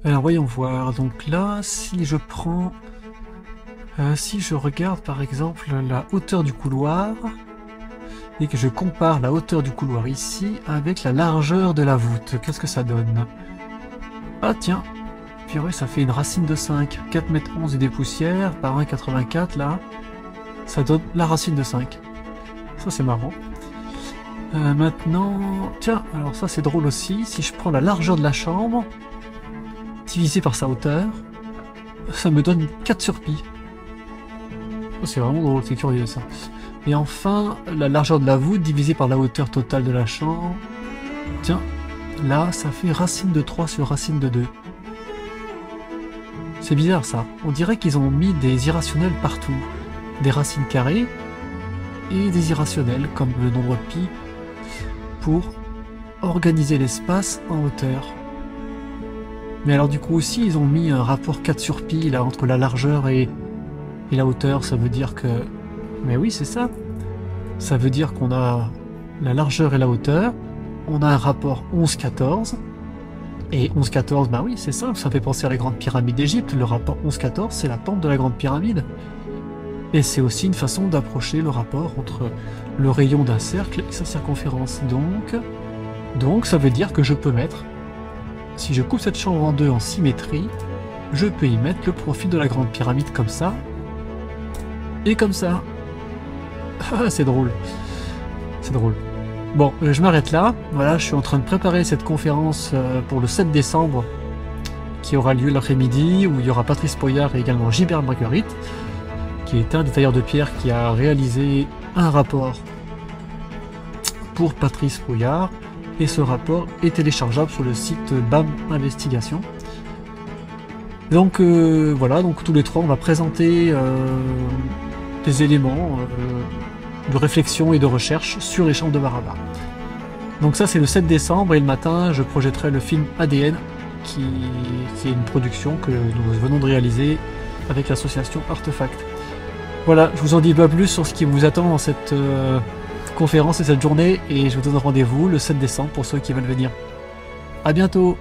Alors voyons voir, donc là, si je prends... si je regarde par exemple la hauteur du couloir, et que je compare la hauteur du couloir ici avec la largeur de la voûte, qu'est-ce que ça donne? Ah tiens, purée, ça fait une racine de 5, 4 m 11 et des poussières, par 1,84 là, ça donne la racine de 5. Ça c'est marrant. Maintenant, tiens, alors ça c'est drôle aussi, si je prends la largeur de la chambre, divisé par sa hauteur, ça me donne 4 sur pi. Oh, c'est vraiment drôle, c'est curieux ça. Et enfin, la largeur de la voûte divisée par la hauteur totale de la chambre. Tiens, là, ça fait racine de 3 sur racine de 2. C'est bizarre ça. On dirait qu'ils ont mis des irrationnels partout. Des racines carrées et des irrationnels, comme le nombre pi, pour organiser l'espace en hauteur. Mais alors du coup aussi, ils ont mis un rapport 4 sur pi là, entre la largeur et la hauteur. Ça veut dire que... Mais oui, c'est ça. Ça veut dire qu'on a la largeur et la hauteur. On a un rapport 11-14. Et 11-14, bah oui, c'est simple. Ça fait penser à la grande pyramide d'Égypte. Le rapport 11-14, c'est la pente de la grande pyramide. Et c'est aussi une façon d'approcher le rapport entre le rayon d'un cercle et sa circonférence. Donc ça veut dire que je peux mettre... Si je coupe cette chambre en deux en symétrie, je peux y mettre le profil de la grande pyramide comme ça. Et comme ça. Ah, c'est drôle. C'est drôle. Bon, je m'arrête là. Voilà, je suis en train de préparer cette conférence pour le 7 décembre qui aura lieu l'après-midi, où il y aura Patrice Poyart et également Gilbert Marguerite, qui est un détailleur de pierre qui a réalisé un rapport pour Patrice Poyart. Et ce rapport est téléchargeable sur le site BAM Investigation. Donc voilà, donc tous les trois on va présenter des éléments de réflexion et de recherche sur les chambres de Baraba. Donc ça c'est le 7 décembre et le matin je projetterai le film ADN qui est une production que nous venons de réaliser avec l'association Artefact. Voilà, je vous en dis pas plus sur ce qui vous attend dans cette conférence et cette journée et je vous donne rendez-vous le 7 décembre pour ceux qui veulent venir. A bientôt!